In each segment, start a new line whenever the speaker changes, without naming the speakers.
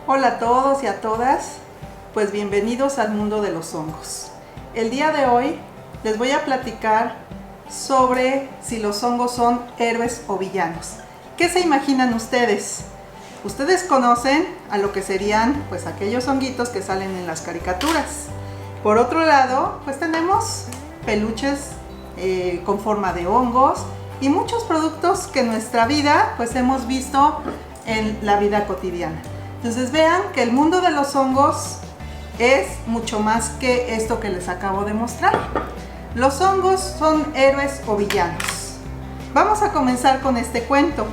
Hola a todos y a todas, pues bienvenidos al mundo de los hongos. El día de hoy les voy a platicar sobre si los hongos son héroes o villanos. ¿Qué se imaginan ustedes? Ustedes conocen a lo que serían pues aquellos honguitos que salen en las caricaturas. Por otro lado, pues tenemos peluches con forma de hongos y muchos productos que en nuestra vida pues hemos visto en la vida cotidiana. Entonces vean que el mundo de los hongos es mucho más que esto que les acabo de mostrar. Los hongos son héroes o villanos. Vamos a comenzar con este cuento.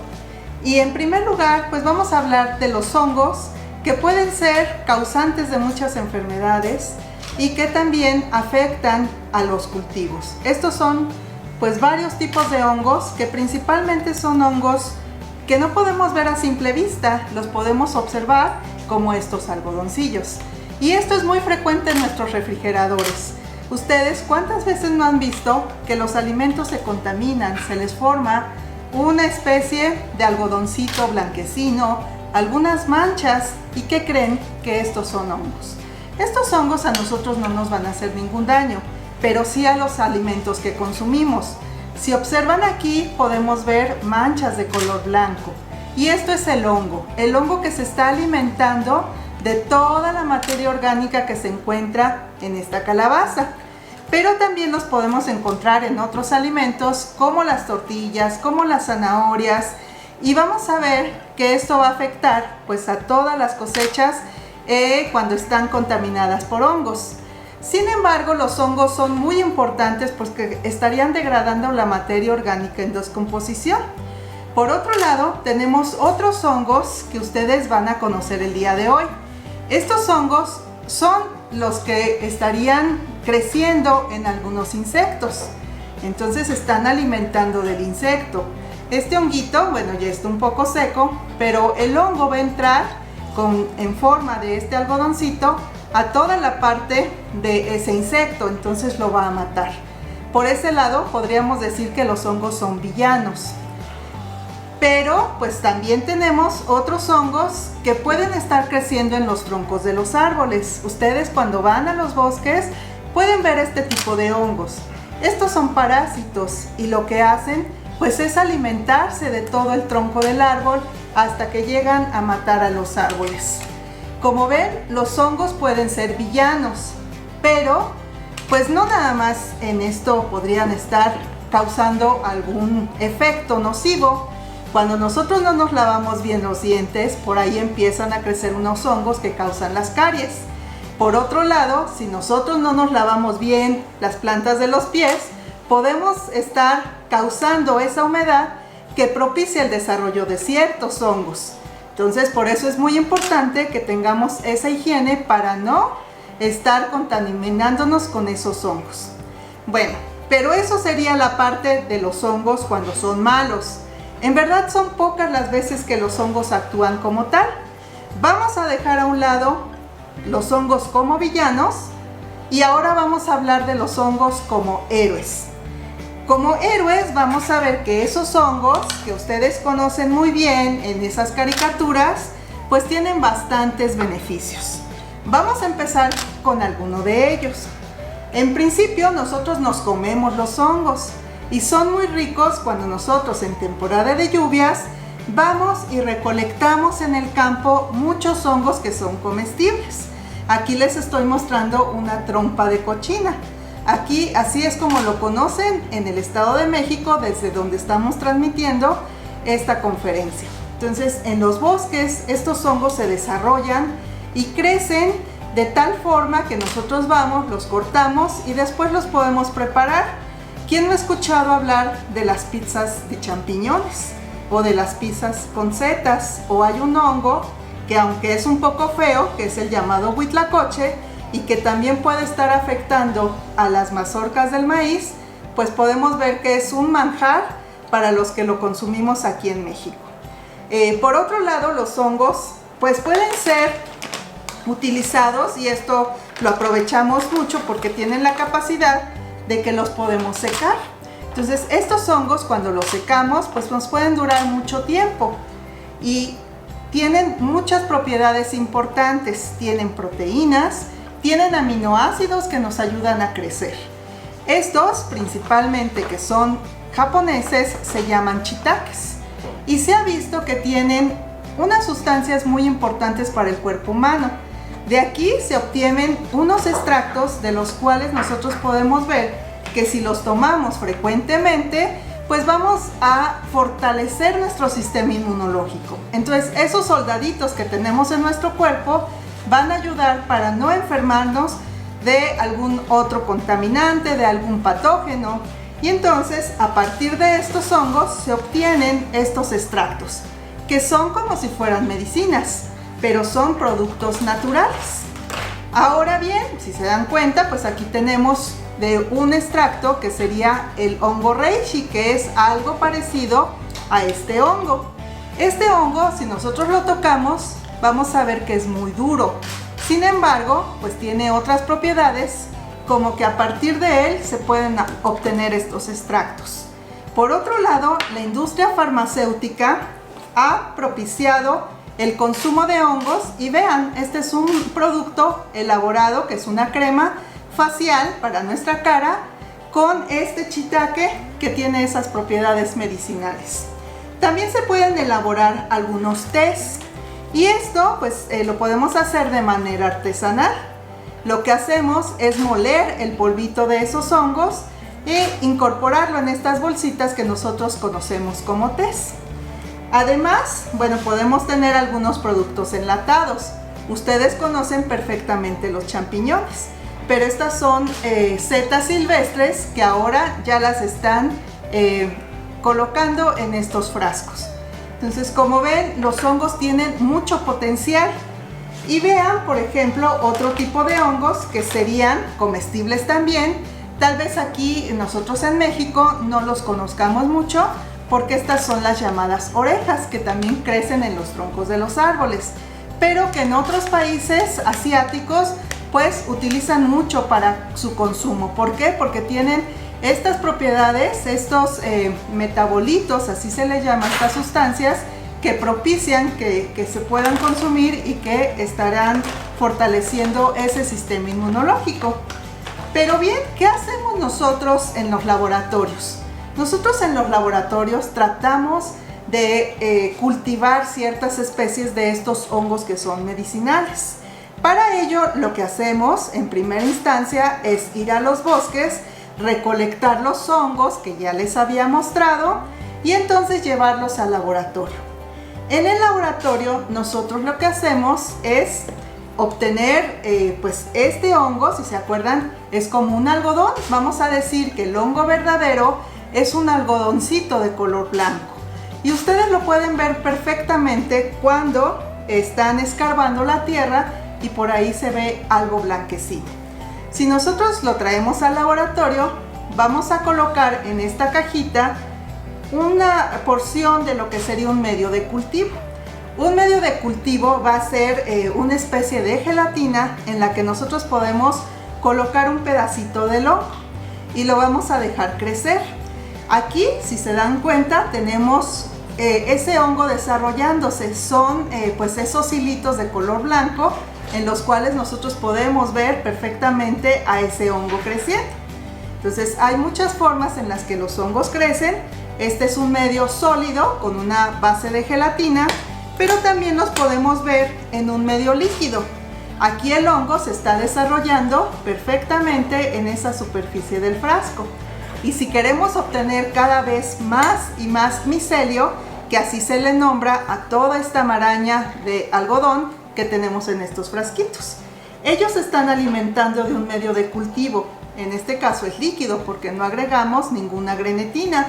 Y en primer lugar, pues vamos a hablar de los hongos que pueden ser causantes de muchas enfermedades y que también afectan a los cultivos. Estos son pues varios tipos de hongos que principalmente son hongos que no podemos ver a simple vista, los podemos observar como estos algodoncillos. Y esto es muy frecuente en nuestros refrigeradores. ¿Ustedes cuántas veces no han visto que los alimentos se contaminan, se les forma una especie de algodoncito blanquecino, algunas manchas? ¿Y qué creen? Que estos son hongos. Estos hongos a nosotros no nos van a hacer ningún daño, pero sí a los alimentos que consumimos. Si observan aquí podemos ver manchas de color blanco y esto es el hongo que se está alimentando de toda la materia orgánica que se encuentra en esta calabaza. Pero también los podemos encontrar en otros alimentos como las tortillas, como las zanahorias, y vamos a ver que esto va a afectar pues a todas las cosechas cuando están contaminadas por hongos. Sin embargo, los hongos son muy importantes porque estarían degradando la materia orgánica en descomposición. Por otro lado, tenemos otros hongos que ustedes van a conocer el día de hoy. Estos hongos son los que estarían creciendo en algunos insectos. Entonces están alimentando del insecto. Este honguito, bueno, ya está un poco seco, pero el hongo va a entrar en forma de este algodoncito a toda la parte de ese insecto, entonces lo va a matar. Por ese lado podríamos decir que los hongos son villanos. Pero pues también tenemos otros hongos que pueden estar creciendo en los troncos de los árboles. Ustedes cuando van a los bosques pueden ver este tipo de hongos. Estos son parásitos y lo que hacen pues es alimentarse de todo el tronco del árbol hasta que llegan a matar a los árboles. Como ven, los hongos pueden ser villanos, pero pues no nada más en esto podrían estar causando algún efecto nocivo. Cuando nosotros no nos lavamos bien los dientes, por ahí empiezan a crecer unos hongos que causan las caries. Por otro lado, si nosotros no nos lavamos bien las plantas de los pies, podemos estar causando esa humedad que propicia el desarrollo de ciertos hongos. Entonces, por eso es muy importante que tengamos esa higiene para no estar contaminándonos con esos hongos. Bueno, pero eso sería la parte de los hongos cuando son malos. En verdad son pocas las veces que los hongos actúan como tal. Vamos a dejar a un lado los hongos como villanos y ahora vamos a hablar de los hongos como héroes. Como héroes vamos a ver que esos hongos que ustedes conocen muy bien en esas caricaturas, pues tienen bastantes beneficios. Vamos a empezar con alguno de ellos. En principio nosotros nos comemos los hongos y son muy ricos cuando nosotros en temporada de lluvias vamos y recolectamos en el campo muchos hongos que son comestibles. Aquí les estoy mostrando una trompa de cochina. Aquí así es como lo conocen en el Estado de México, desde donde estamos transmitiendo esta conferencia. Entonces, en los bosques estos hongos se desarrollan y crecen de tal forma que nosotros vamos, los cortamos y después los podemos preparar. ¿Quién no ha escuchado hablar de las pizzas de champiñones o de las pizzas con setas? O hay un hongo que, aunque es un poco feo, que es el llamado huitlacoche, y que también puede estar afectando a las mazorcas del maíz, pues podemos ver que es un manjar para los que lo consumimos aquí en México. Por otro lado, los hongos pues pueden ser utilizados, y esto lo aprovechamos mucho porque tienen la capacidad de que los podemos secar. Entonces estos hongos, cuando los secamos, pues nos pueden durar mucho tiempo y tienen muchas propiedades importantes. Tienen proteínas, tienen aminoácidos que nos ayudan a crecer. Estos, principalmente que son japoneses, se llaman shiitakes y se ha visto que tienen unas sustancias muy importantes para el cuerpo humano. De aquí se obtienen unos extractos de los cuales nosotros podemos ver que si los tomamos frecuentemente, pues vamos a fortalecer nuestro sistema inmunológico. Entonces, esos soldaditos que tenemos en nuestro cuerpo van a ayudar para no enfermarnos de algún otro contaminante, de algún patógeno. Y entonces, a partir de estos hongos se obtienen estos extractos, que son como si fueran medicinas, pero son productos naturales. Ahora bien, si se dan cuenta, pues aquí tenemos de un extracto que sería el hongo reishi, que es algo parecido a este hongo. Este hongo, si nosotros lo tocamos, vamos a ver que es muy duro. Sin embargo, pues tiene otras propiedades, como que a partir de él se pueden obtener estos extractos. Por otro lado, la industria farmacéutica ha propiciado el consumo de hongos y vean, este es un producto elaborado que es una crema facial para nuestra cara con este shiitake que tiene esas propiedades medicinales. También se pueden elaborar algunos tés y esto pues lo podemos hacer de manera artesanal. Lo que hacemos es moler el polvito de esos hongos e incorporarlo en estas bolsitas que nosotros conocemos como tés. Además, bueno, podemos tener algunos productos enlatados. Ustedes conocen perfectamente los champiñones, pero estas son setas silvestres que ahora ya las están colocando en estos frascos. Entonces, como ven, los hongos tienen mucho potencial. Y vean, por ejemplo, otro tipo de hongos que serían comestibles también. Tal vez aquí nosotros en México no los conozcamos mucho, porque estas son las llamadas orejas, que también crecen en los troncos de los árboles, pero que en otros países asiáticos pues utilizan mucho para su consumo. ¿Por qué? Porque tienen estas propiedades, estos metabolitos, así se les llama, estas sustancias que propician que se puedan consumir y que estarán fortaleciendo ese sistema inmunológico. Pero bien, ¿qué hacemos nosotros en los laboratorios? Nosotros en los laboratorios tratamos de cultivar ciertas especies de estos hongos que son medicinales. Para ello, lo que hacemos en primera instancia es ir a los bosques, recolectar los hongos que ya les había mostrado y entonces llevarlos al laboratorio. En el laboratorio nosotros lo que hacemos es obtener pues este hongo, si se acuerdan, es como un algodón. Vamos a decir que el hongo verdadero es un algodoncito de color blanco y ustedes lo pueden ver perfectamente cuando están escarbando la tierra y por ahí se ve algo blanquecino. Si nosotros lo traemos al laboratorio, vamos a colocar en esta cajita una porción de lo que sería un medio de cultivo. Un medio de cultivo va a ser una especie de gelatina en la que nosotros podemos colocar un pedacito del hongo y lo vamos a dejar crecer. Aquí, si se dan cuenta, tenemos ese hongo desarrollándose. Son pues esos hilitos de color blanco en los cuales nosotros podemos ver perfectamente a ese hongo creciendo. Entonces hay muchas formas en las que los hongos crecen. Este es un medio sólido con una base de gelatina, pero también los podemos ver en un medio líquido. Aquí el hongo se está desarrollando perfectamente en esa superficie del frasco. Y si queremos obtener cada vez más y más micelio, que así se le nombra a toda esta maraña de algodón que tenemos en estos frasquitos. Ellos se están alimentando de un medio de cultivo, en este caso es líquido porque no agregamos ninguna grenetina.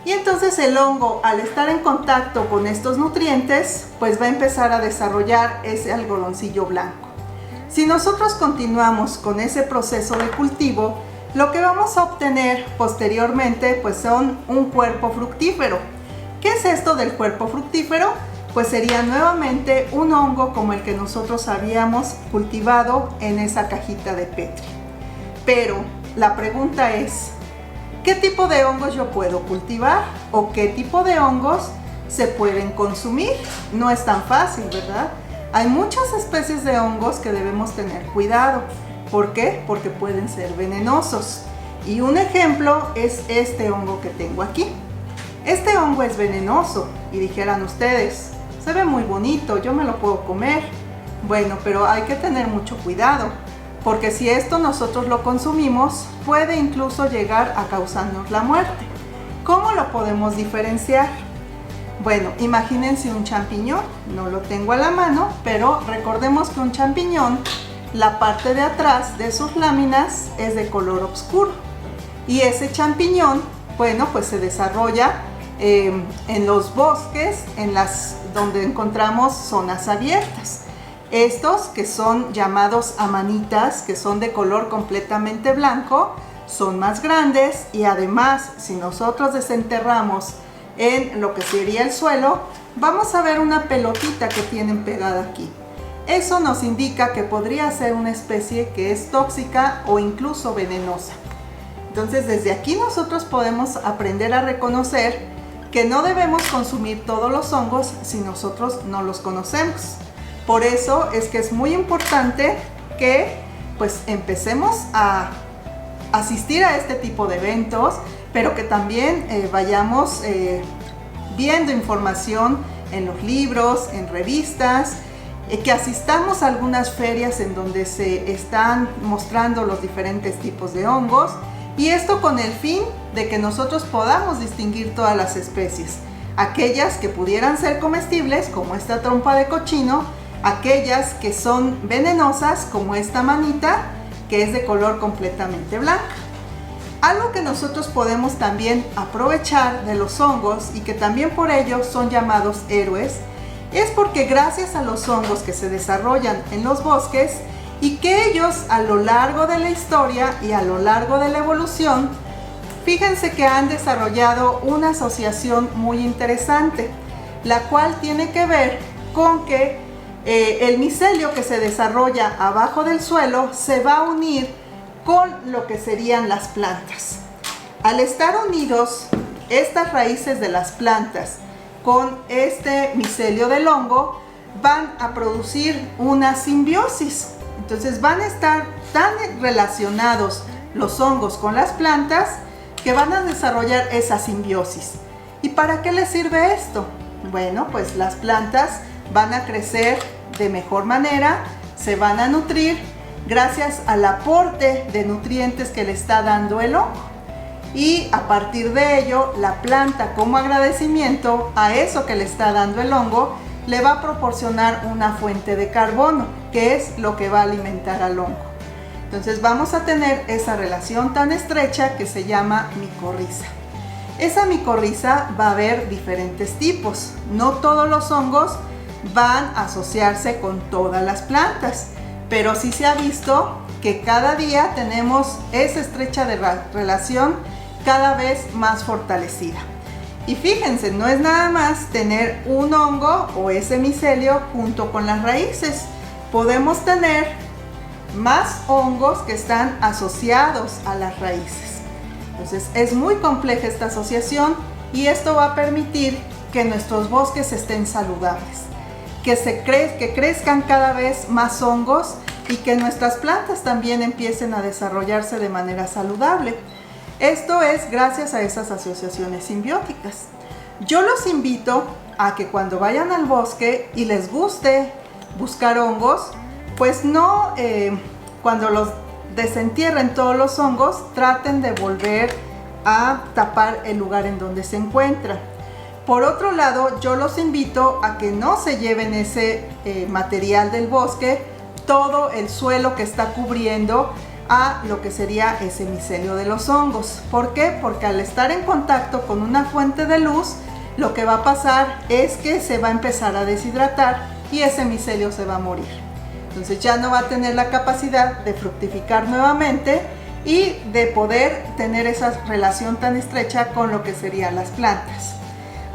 Y entonces el hongo, al estar en contacto con estos nutrientes, pues va a empezar a desarrollar ese algodoncillo blanco. Si nosotros continuamos con ese proceso de cultivo, lo que vamos a obtener posteriormente pues son un cuerpo fructífero. ¿Qué es esto del cuerpo fructífero? pues sería nuevamente un hongo como el que nosotros habíamos cultivado en esa cajita de Petri. Pero la pregunta es, ¿qué tipo de hongos yo puedo cultivar? ¿O qué tipo de hongos se pueden consumir? No es tan fácil, ¿verdad? Hay muchas especies de hongos que debemos tener cuidado. ¿Por qué? Porque pueden ser venenosos. Y un ejemplo es este hongo que tengo aquí. Este hongo es venenoso y dijeran ustedes, se ve muy bonito, yo me lo puedo comer. Bueno, pero hay que tener mucho cuidado, porque si esto nosotros lo consumimos, puede incluso llegar a causarnos la muerte. ¿Cómo lo podemos diferenciar? Bueno, imagínense un champiñón, no lo tengo a la mano, pero recordemos que un champiñón, la parte de atrás de sus láminas es de color oscuro. Y ese champiñón, bueno, pues se desarrolla en los bosques, donde encontramos zonas abiertas. Estos que son llamados amanitas, que son de color completamente blanco, son más grandes y además, si nosotros desenterramos en lo que sería el suelo, vamos a ver una pelotita que tienen pegada aquí. Eso nos indica que podría ser una especie que es tóxica o incluso venenosa. Entonces, desde aquí nosotros podemos aprender a reconocer que no debemos consumir todos los hongos si nosotros no los conocemos. Por eso es que es muy importante que pues empecemos a asistir a este tipo de eventos, pero que también vayamos viendo información en los libros, en revistas, que asistamos a algunas ferias en donde se están mostrando los diferentes tipos de hongos, y esto con el fin de que nosotros podamos distinguir todas las especies, aquellas que pudieran ser comestibles como esta trompa de cochino, aquellas que son venenosas como esta manita que es de color completamente blanca. Algo que nosotros podemos también aprovechar de los hongos y que también por ello son llamados héroes es porque gracias a los hongos que se desarrollan en los bosques y que ellos a lo largo de la historia y a lo largo de la evolución, fíjense que han desarrollado una asociación muy interesante, la cual tiene que ver con que el micelio que se desarrolla abajo del suelo se va a unir con lo que serían las plantas. Al estar unidos estas raíces de las plantas con este micelio del hongo, van a producir una simbiosis. Entonces van a estar tan relacionados los hongos con las plantas que van a desarrollar esa simbiosis. ¿Y para qué les sirve esto? Bueno, pues las plantas van a crecer de mejor manera, se van a nutrir gracias al aporte de nutrientes que le está dando el hongo. Y a partir de ello, la planta, como agradecimiento a eso que le está dando el hongo, le va a proporcionar una fuente de carbono, que es lo que va a alimentar al hongo. Entonces vamos a tener esa relación tan estrecha que se llama micorriza. Esa micorriza va a haber diferentes tipos. No todos los hongos van a asociarse con todas las plantas, pero sí se ha visto que cada día tenemos esa estrecha relación cada vez más fortalecida. Y fíjense, no es nada más tener un hongo o ese micelio junto con las raíces. Podemos tener más hongos que están asociados a las raíces. Entonces es muy compleja esta asociación y esto va a permitir que nuestros bosques estén saludables, que crezcan cada vez más hongos y que nuestras plantas también empiecen a desarrollarse de manera saludable. Esto es gracias a esas asociaciones simbióticas. Yo los invito a que cuando vayan al bosque y les guste buscar hongos, pues no, cuando los desentierren todos los hongos, traten de volver a tapar el lugar en donde se encuentran. Por otro lado, yo los invito a que no se lleven ese material del bosque, todo el suelo que está cubriendo a lo que sería ese micelio de los hongos. ¿Por qué? Porque al estar en contacto con una fuente de luz, lo que va a pasar es que se va a empezar a deshidratar y ese micelio se va a morir. Entonces ya no va a tener la capacidad de fructificar nuevamente y de poder tener esa relación tan estrecha con lo que serían las plantas.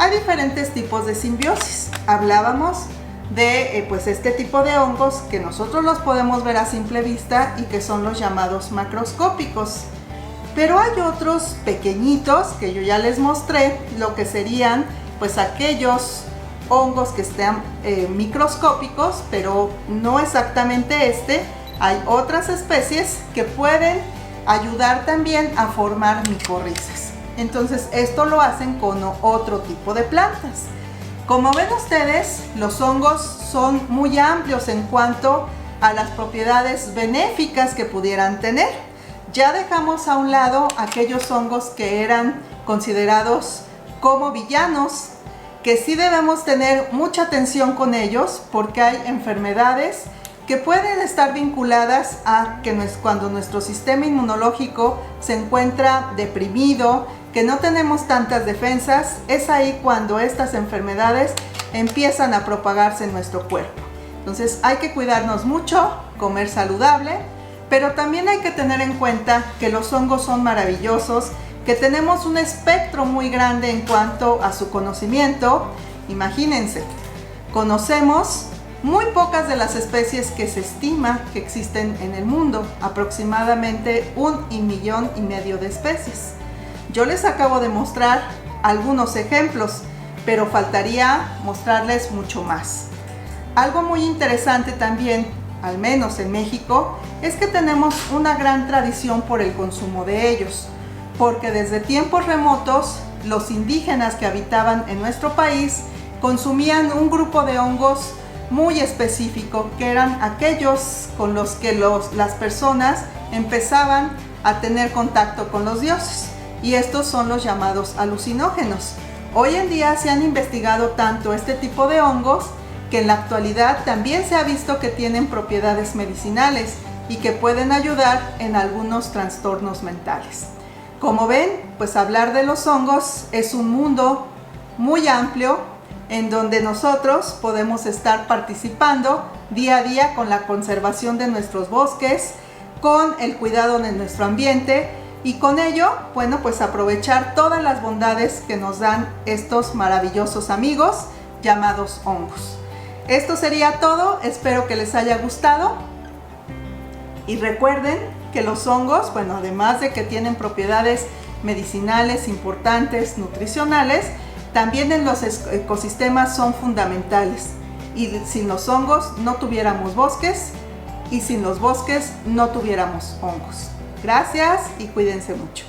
Hay diferentes tipos de simbiosis. Hablábamos de pues este tipo de hongos que nosotros los podemos ver a simple vista y que son los llamados macroscópicos. Pero hay otros pequeñitos que yo ya les mostré, lo que serían pues aquellos hongos que están microscópicos, pero no exactamente este. Hay otras especies que pueden ayudar también a formar micorrizas. Entonces esto lo hacen con otro tipo de plantas. Como ven ustedes, los hongos son muy amplios en cuanto a las propiedades benéficas que pudieran tener. Ya dejamos a un lado aquellos hongos que eran considerados como villanos, que sí debemos tener mucha atención con ellos porque hay enfermedades que pueden estar vinculadas a que cuando nuestro sistema inmunológico se encuentra deprimido, que no tenemos tantas defensas, es ahí cuando estas enfermedades empiezan a propagarse en nuestro cuerpo. Entonces hay que cuidarnos mucho, comer saludable, pero también hay que tener en cuenta que los hongos son maravillosos, que tenemos un espectro muy grande en cuanto a su conocimiento. Imagínense, conocemos muy pocas de las especies que se estima que existen en el mundo, aproximadamente 1,5 millones de especies. Yo les acabo de mostrar algunos ejemplos, pero faltaría mostrarles mucho más. Algo muy interesante también, al menos en México, es que tenemos una gran tradición por el consumo de ellos, porque desde tiempos remotos los indígenas que habitaban en nuestro país consumían un grupo de hongos muy específico, que eran aquellos con los que las personas empezaban a tener contacto con los dioses, y estos son los llamados alucinógenos. Hoy en día se han investigado tanto este tipo de hongos que en la actualidad también se ha visto que tienen propiedades medicinales y que pueden ayudar en algunos trastornos mentales. Como ven, pues hablar de los hongos es un mundo muy amplio en donde nosotros podemos estar participando día a día con la conservación de nuestros bosques, con el cuidado de nuestro ambiente y con ello, bueno, pues aprovechar todas las bondades que nos dan estos maravillosos amigos llamados hongos. Esto sería todo, espero que les haya gustado y recuerden que los hongos, bueno, además de que tienen propiedades medicinales importantes, nutricionales, también en los ecosistemas son fundamentales, y sin los hongos no tuviéramos bosques, y sin los bosques no tuviéramos hongos. Gracias y cuídense mucho.